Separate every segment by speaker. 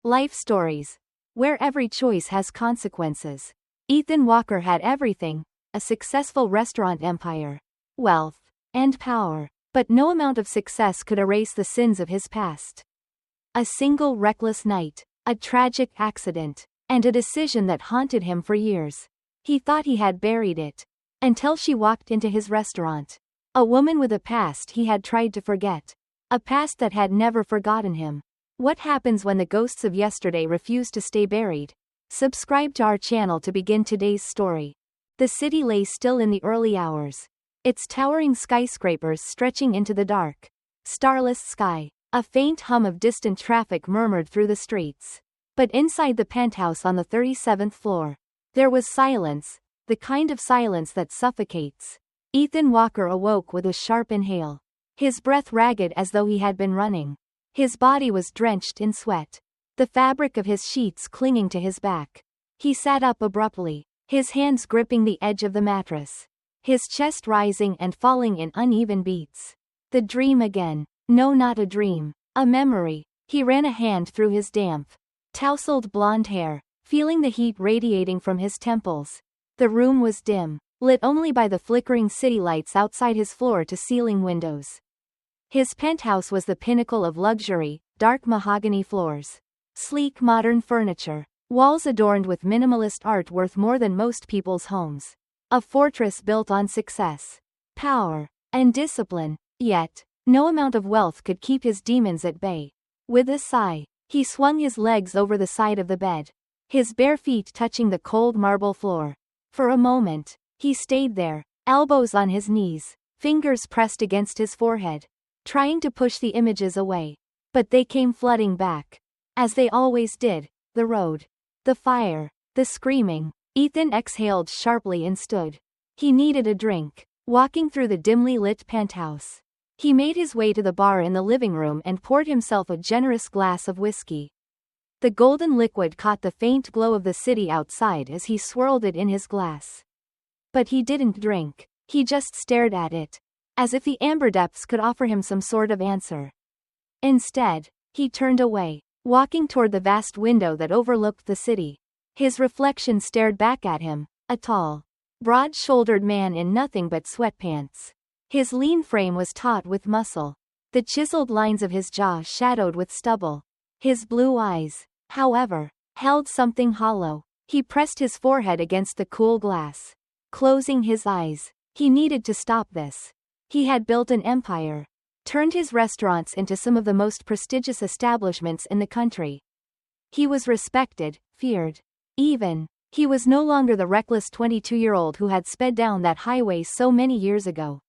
Speaker 1: Life stories, where every choice has consequences. Ethan Walker had everything: a successful restaurant empire, wealth, and power. But no amount of success could erase the sins of his past. A single reckless night, a tragic accident, and a decision that haunted him for years. He thought he had buried it, until she walked into his restaurant. A woman with a past he had tried to forget. A past that had never forgotten him. What happens when the ghosts of yesterday refuse to stay buried? Subscribe to our channel to begin today's story. The city lay still in the early hours, its towering skyscrapers stretching into the dark, starless sky. A faint hum of distant traffic murmured through the streets. But inside the penthouse on the 37th floor, there was silence, the kind of silence that suffocates. Ethan Walker awoke with a sharp inhale, his breath ragged as though he had been running. His body was drenched in sweat, the fabric of his sheets clinging to his back. He sat up abruptly, his hands gripping the edge of the mattress, his chest rising and falling in uneven beats. The dream again. No, not a dream. A memory. He ran a hand through his damp, tousled blonde hair, feeling the heat radiating from his temples. The room was dim, lit only by the flickering city lights outside his floor-to-ceiling windows. His penthouse was the pinnacle of luxury: dark mahogany floors, sleek modern furniture, walls adorned with minimalist art worth more than most people's homes. A fortress built on success, power, and discipline. Yet, no amount of wealth could keep his demons at bay. With a sigh, he swung his legs over the side of the bed, his bare feet touching the cold marble floor. For a moment, he stayed there, elbows on his knees, fingers pressed against his forehead, trying to push the images away. But they came flooding back. As they always did: the road, the fire, the screaming. Ethan exhaled sharply and stood. He needed a drink. Walking through the dimly lit penthouse, he made his way to the bar in the living room and poured himself a generous glass of whiskey. The golden liquid caught the faint glow of the city outside as he swirled it in his glass. But he didn't drink. He just stared at it, as if the amber depths could offer him some sort of answer. Instead, he turned away, walking toward the vast window that overlooked the city. His reflection stared back at him, a tall, broad-shouldered man in nothing but sweatpants. His lean frame was taut with muscle, the chiseled lines of his jaw shadowed with stubble. His blue eyes, however, held something hollow. He pressed his forehead against the cool glass, closing his eyes. He needed to stop this. He had built an empire, turned his restaurants into some of the most prestigious establishments in the country. He was respected, feared. Even, he was no longer the reckless 22-year-old who had sped down that highway so many years ago.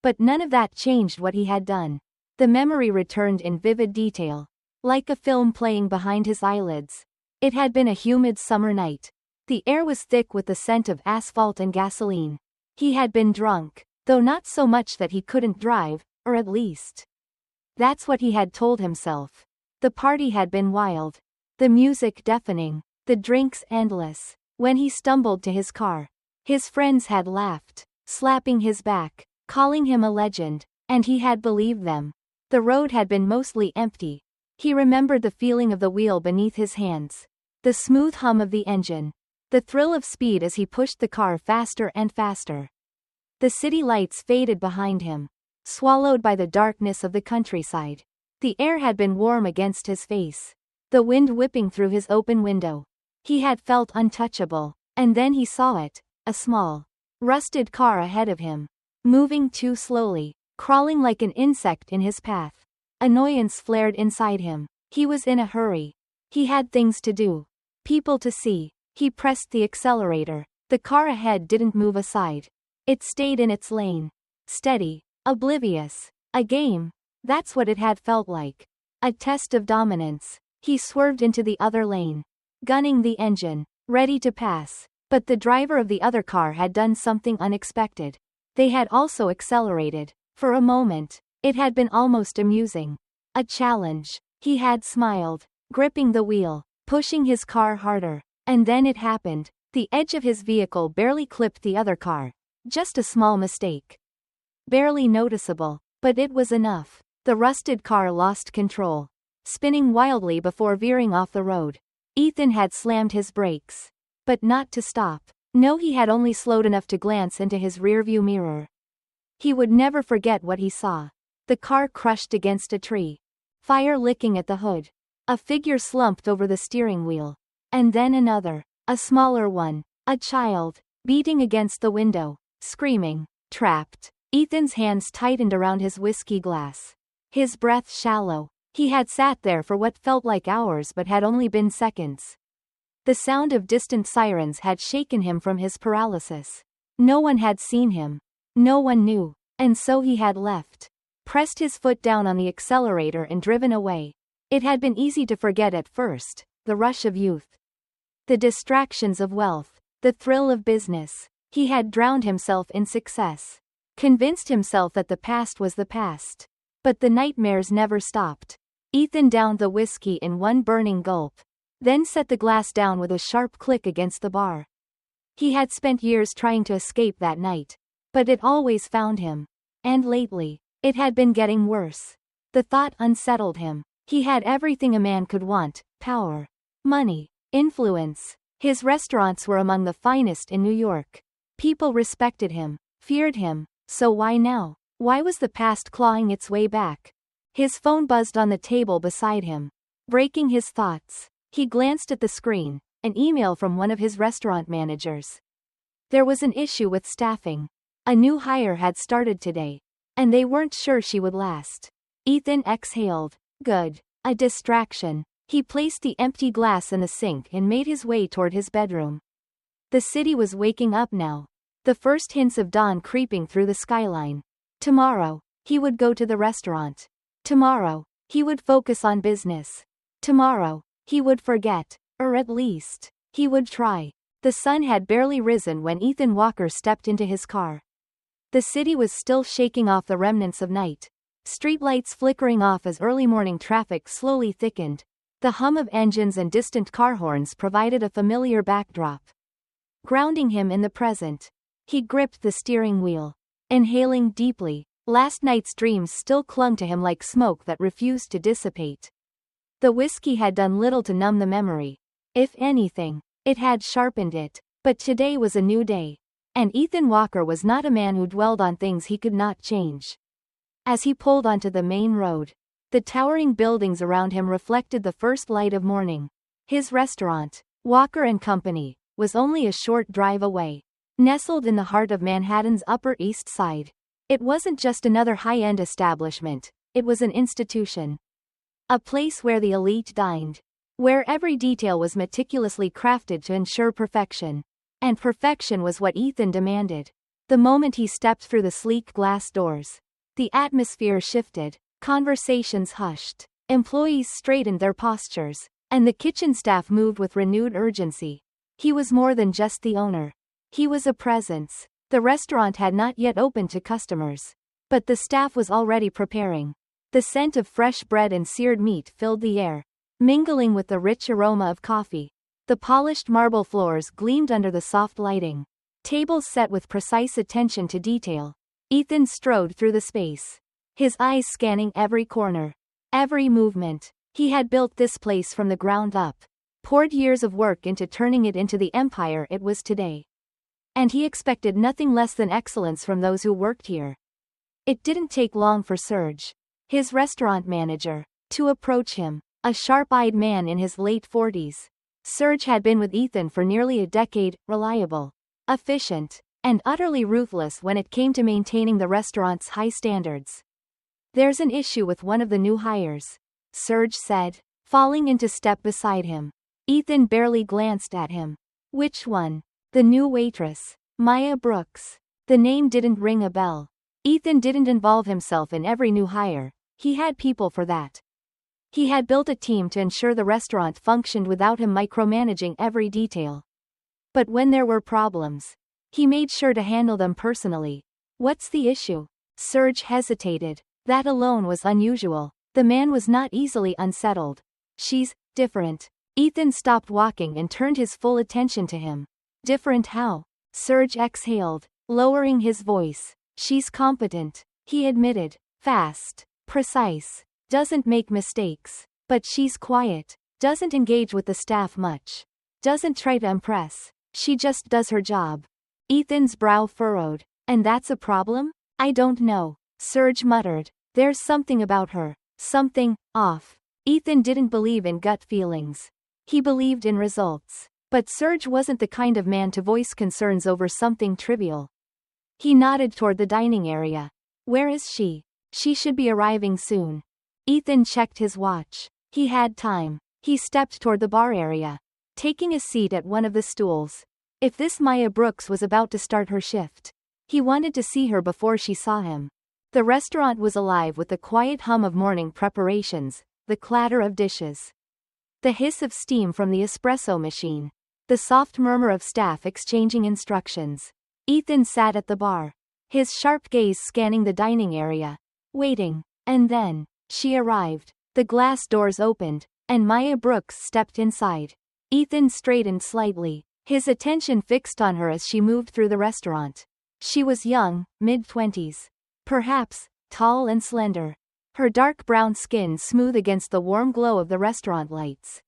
Speaker 1: But none of that changed what he had done. The memory returned in vivid detail, like a film playing behind his eyelids. It had been a humid summer night. The air was thick with the scent of asphalt and gasoline. He had been drunk, though not so much that he couldn't drive, or at least, that's what he had told himself. The party had been wild, the music deafening, the drinks endless. When he stumbled to his car, his friends had laughed, slapping his back, calling him a legend, and he had believed them. The road had been mostly empty. He remembered the feeling of the wheel beneath his hands, the smooth hum of the engine, the thrill of speed as he pushed the car faster and faster. The city lights faded behind him, swallowed by the darkness of the countryside. The air had been warm against his face, the wind whipping through his open window. He had felt untouchable, and then he saw it, a small, rusted car ahead of him, moving too slowly, crawling like an insect in his path. Annoyance flared inside him. He was in a hurry. He had things to do, people to see. He pressed the accelerator. The car ahead didn't move aside. It stayed in its lane, steady, oblivious. A game. That's what it had felt like. A test of dominance. He swerved into the other lane, gunning the engine, ready to pass. But the driver of the other car had done something unexpected. They had also accelerated. For a moment, it had been almost amusing. A challenge. He had smiled, gripping the wheel, pushing his car harder. And then it happened. The edge of his vehicle barely clipped the other car. Just a small mistake. Barely noticeable, but it was enough. The rusted car lost control. spinning wildly before veering off the road. Ethan had slammed his brakes. But not to stop. No, he had only slowed enough to glance into his rearview mirror. He would never forget what he saw. The car crushed against a tree. Fire licking at the hood. A figure slumped over the steering wheel. And then another. A smaller one. A child. Beating against the window. Screaming. Trapped. Ethan's hands tightened around his whiskey glass. His breath shallow. He had sat there for what felt like hours but had only been seconds. The sound of distant sirens had shaken him from his paralysis. No one had seen him. No one knew. And so he had left. Pressed his foot down on the accelerator and driven away. It had been easy to forget at first, the rush of youth. The distractions of wealth. The thrill of business. He had drowned himself in success. Convinced himself that the past was the past. But the nightmares never stopped. Ethan downed the whiskey in one burning gulp. Then set the glass down with a sharp click against the bar. He had spent years trying to escape that night. But it always found him. And lately, it had been getting worse. The thought unsettled him. He had everything a man could want: power, money, influence. His restaurants were among the finest in New York. People respected him, feared him. So why now? Why was the past clawing its way back? His phone buzzed on the table beside him. Breaking his thoughts, he glanced at the screen, an email from one of his restaurant managers. There was an issue with staffing. A new hire had started today, and they weren't sure she would last. Ethan exhaled. Good. A distraction. He placed the empty glass in the sink and made his way toward his bedroom. The city was waking up now. The first hints of dawn creeping through the skyline. Tomorrow, he would go to the restaurant. Tomorrow, he would focus on business. Tomorrow, he would forget, or at least, he would try. The sun had barely risen when Ethan Walker stepped into his car. The city was still shaking off the remnants of night. Streetlights flickering off as early morning traffic slowly thickened. The hum of engines and distant car horns provided a familiar backdrop. Grounding him in the present. He gripped the steering wheel. Inhaling deeply. Last night's dreams still clung to him like smoke that refused to dissipate. The whiskey had done little to numb the memory. If anything, it had sharpened it. But today was a new day. And Ethan Walker was not a man who dwelled on things he could not change. As he pulled onto the main road, the towering buildings around him reflected the first light of morning. His restaurant, Walker & Company, was only a short drive away. Nestled in the heart of Manhattan's Upper East Side. It wasn't just another high-end establishment, it was an institution. A place where the elite dined. Where every detail was meticulously crafted to ensure perfection. And perfection was what Ethan demanded. The moment he stepped through the sleek glass doors, the atmosphere shifted, conversations hushed, employees straightened their postures, and the kitchen staff moved with renewed urgency. He was more than just the owner. He was a presence. The restaurant had not yet opened to customers. But the staff was already preparing. The scent of fresh bread and seared meat filled the air, mingling with the rich aroma of coffee. The polished marble floors gleamed under the soft lighting. Tables set with precise attention to detail. Ethan strode through the space. His eyes scanning every corner. Every movement. He had built this place from the ground up. Poured years of work into turning it into the empire it was today. And he expected nothing less than excellence from those who worked here. It didn't take long for Serge, his restaurant manager, to approach him, a sharp-eyed man in his late 40s. Serge had been with Ethan for nearly a decade, reliable, efficient, and utterly ruthless when it came to maintaining the restaurant's high standards. There's an issue with one of the new hires, Serge said, falling into step beside him. Ethan barely glanced at him. Which one? The new waitress, Maya Brooks. The name didn't ring a bell. Ethan didn't involve himself in every new hire. He had people for that. He had built a team to ensure the restaurant functioned without him micromanaging every detail. But when there were problems, he made sure to handle them personally. What's the issue? Serge hesitated. That alone was unusual. The man was not easily unsettled. She's different. Ethan stopped walking and turned his full attention to him. Different how? Serge exhaled, lowering his voice. She's competent, he admitted. Fast, precise, doesn't make mistakes. But she's quiet, doesn't engage with the staff much, doesn't try to impress, she just does her job. Ethan's brow furrowed. And that's a problem? I don't know, Serge muttered. There's something about her, something off. Ethan didn't believe in gut feelings. He believed in results. But Serge wasn't the kind of man to voice concerns over something trivial. He nodded toward the dining area. Where is she? She should be arriving soon. Ethan checked his watch. He had time. He stepped toward the bar area, taking a seat at one of the stools. If this Maya Brooks was about to start her shift, he wanted to see her before she saw him. The restaurant was alive with the quiet hum of morning preparations, the clatter of dishes, the hiss of steam from the espresso machine, the soft murmur of staff exchanging instructions. Ethan sat at the bar, his sharp gaze scanning the dining area, waiting. And then, she arrived. The glass doors opened, and Maya Brooks stepped inside. Ethan straightened slightly, his attention fixed on her as she moved through the restaurant. She was young, mid-20s. Perhaps, tall and slender. Her dark brown skin smooth against the warm glow of the restaurant lights.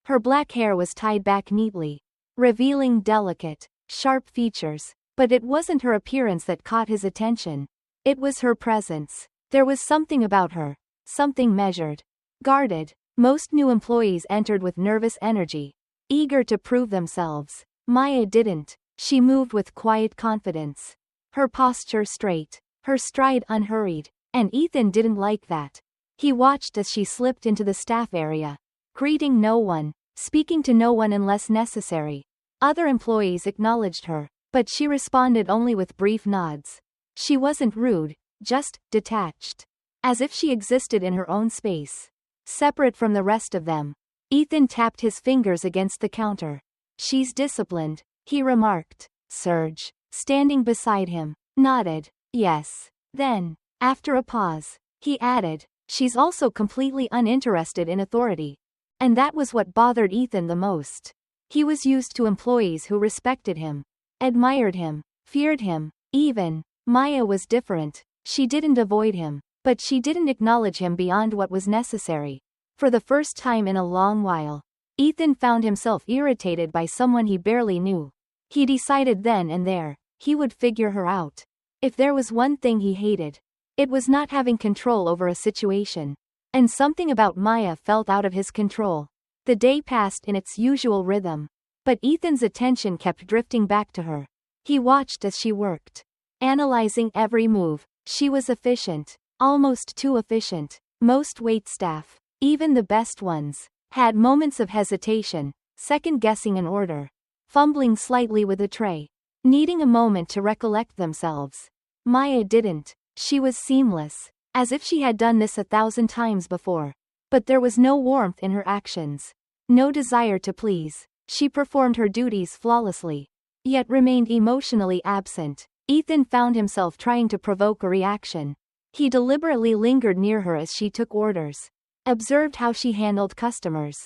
Speaker 1: Her black hair was tied back neatly, revealing delicate, sharp features. But it wasn't her appearance that caught his attention. It was her presence. There was something about her, something measured, guarded. Most new employees entered with nervous energy, eager to prove themselves. Maya didn't. She moved with quiet confidence, her posture straight, her stride unhurried, and Ethan didn't like that. He watched as she slipped into the staff area, greeting no one, speaking to no one unless necessary. Other employees acknowledged her, but she responded only with brief nods. She wasn't rude, just detached, as if she existed in her own space, separate from the rest of them. Ethan tapped his fingers against the counter. She's disciplined, he remarked. Serge, standing beside him, nodded. Yes. Then, after a pause, he added, she's also completely uninterested in authority. And that was what bothered Ethan the most. He was used to employees who respected him, admired him, feared him. Even Maya was different. She didn't avoid him, but she didn't acknowledge him beyond what was necessary. For the first time in a long while, Ethan found himself irritated by someone he barely knew. He decided then and there, he would figure her out. If there was one thing he hated, it was not having control over a situation. And something about Maya felt out of his control. The day passed in its usual rhythm, but Ethan's attention kept drifting back to her. He watched as she worked, analyzing every move. She was efficient, almost too efficient. Most waitstaff, even the best ones, had moments of hesitation, second-guessing an order, fumbling slightly with a tray, needing a moment to recollect themselves. Maya didn't. She was seamless, as if she had done this 1,000 times before. But there was no warmth in her actions, no desire to please. She performed her duties flawlessly, yet remained emotionally absent. Ethan found himself trying to provoke a reaction. He deliberately lingered near her as she took orders, observed how she handled customers,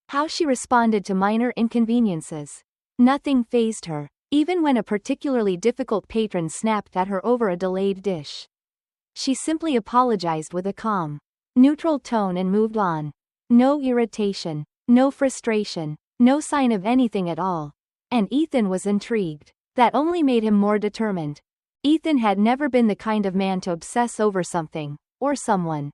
Speaker 1: how she responded to minor inconveniences. Nothing fazed her, even when a particularly difficult patron snapped at her over a delayed dish. She simply apologized with a calm, neutral tone and moved on. No irritation, no frustration, no sign of anything at all. And Ethan was intrigued. That only made him more determined. Ethan had never been the kind of man to obsess over something, or someone.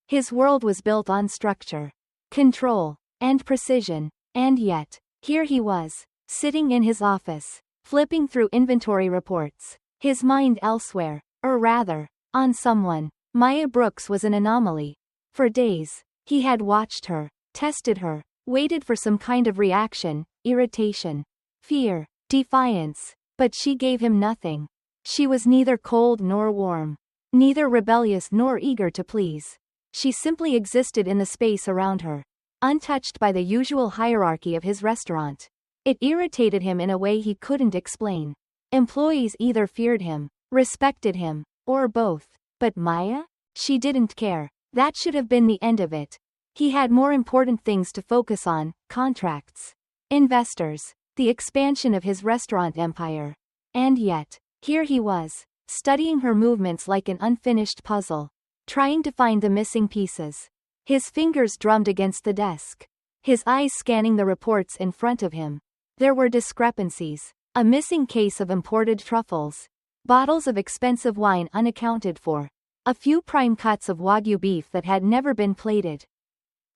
Speaker 1: His world was built on structure, control, and precision. And yet, here he was, sitting in his office, flipping through inventory reports, his mind elsewhere, or rather, on someone. Maya Brooks was an anomaly. For days, he had watched her, tested her, waited for some kind of reaction, irritation, fear, defiance, but she gave him nothing. She was neither cold nor warm, neither rebellious nor eager to please. She simply existed in the space around her, untouched by the usual hierarchy of his restaurant. It irritated him in a way he couldn't explain. Employees either feared him, respected him, or both. But Maya? She didn't care. That should have been the end of it. He had more important things to focus on: contracts, investors, the expansion of his restaurant empire. And yet, here he was, studying her movements like an unfinished puzzle, trying to find the missing pieces. His fingers drummed against the desk. His eyes scanning the reports in front of him. There were discrepancies. A missing case of imported truffles. Bottles of expensive wine unaccounted for. A few prime cuts of Wagyu beef that had never been plated.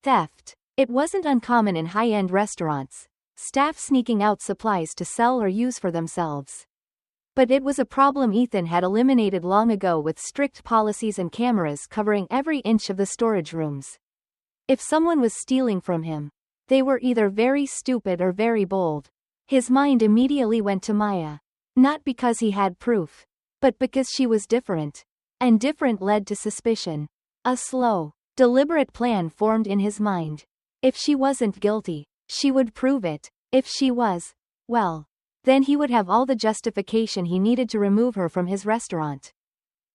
Speaker 1: Theft. It wasn't uncommon in high-end restaurants. Staff sneaking out supplies to sell or use for themselves. But it was a problem Ethan had eliminated long ago with strict policies and cameras covering every inch of the storage rooms. If someone was stealing from him, they were either very stupid or very bold. His mind immediately went to Maya. Not because he had proof, but because she was different. And different led to suspicion. A slow, deliberate plan formed in his mind. If she wasn't guilty, she would prove it. If she was, well, then he would have all the justification he needed to remove her from his restaurant.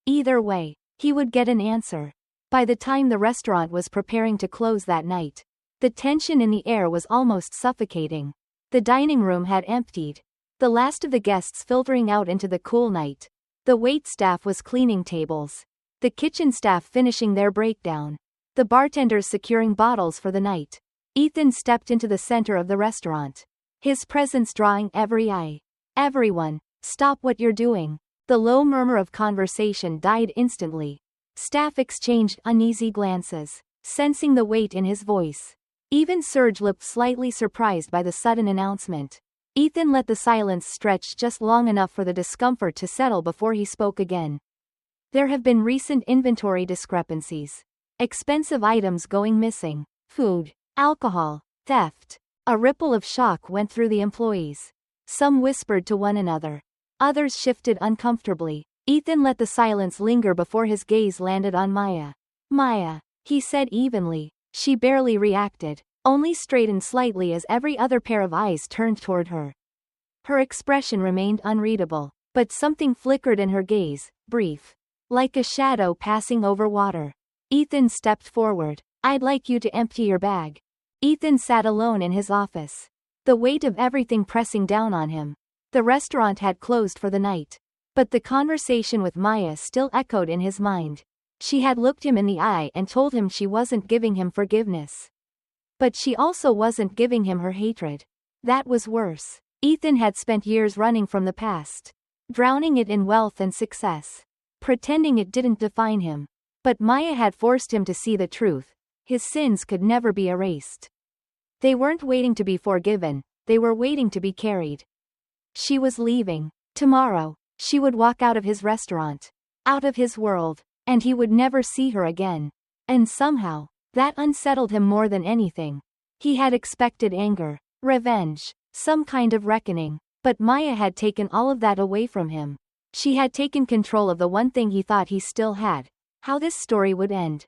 Speaker 1: Either way, he would get an answer. By the time the restaurant was preparing to close that night, the tension in the air was almost suffocating. The dining room had emptied. The last of the guests filtering out into the cool night. The wait staff was cleaning tables. The kitchen staff finishing their breakdown. The bartenders securing bottles for the night. Ethan stepped into the center of the restaurant. His presence drawing every eye. Everyone, stop what you're doing. The low murmur of conversation died instantly. Staff exchanged uneasy glances, sensing the weight in his voice. Even Serge looked slightly surprised by the sudden announcement. Ethan let the silence stretch just long enough for the discomfort to settle before he spoke again. There have been recent inventory discrepancies. Expensive items going missing. Food, alcohol, theft. A ripple of shock went through the employees. Some whispered to one another. Others shifted uncomfortably. Ethan let the silence linger before his gaze landed on Maya. Maya, he said evenly. She barely reacted, only straightened slightly as every other pair of eyes turned toward her. Her expression remained unreadable, but something flickered in her gaze, brief. Like a shadow passing over water. Ethan stepped forward. I'd like you to empty your bag. Ethan sat alone in his office. The weight of everything pressing down on him. The restaurant had closed for the night. But the conversation with Maya still echoed in his mind. She had looked him in the eye and told him she wasn't giving him forgiveness. But she also wasn't giving him her hatred. That was worse. Ethan had spent years running from the past. Drowning it in wealth and success. Pretending it didn't define him. But Maya had forced him to see the truth. His sins could never be erased. They weren't waiting to be forgiven, they were waiting to be carried. She was leaving. Tomorrow, she would walk out of his restaurant. Out of his world. And he would never see her again. And somehow, that unsettled him more than anything. He had expected anger, revenge, some kind of reckoning. But Maya had taken all of that away from him. She had taken control of the one thing he thought he still had. How this story would end.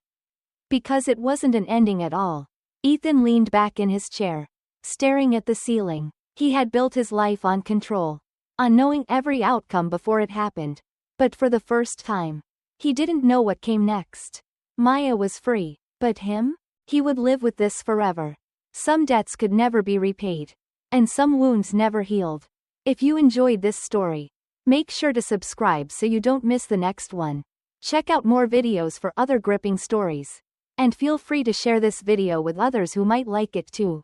Speaker 1: Because it wasn't an ending at all. Ethan leaned back in his chair, staring at the ceiling. He had built his life on control. On knowing every outcome before it happened. But for the first time, he didn't know what came next. Maya was free. But him? He would live with this forever. Some debts could never be repaid. And some wounds never healed. If you enjoyed this story, make sure to subscribe so you don't miss the next one. Check out more videos for other gripping stories. And feel free to share this video with others who might like it too.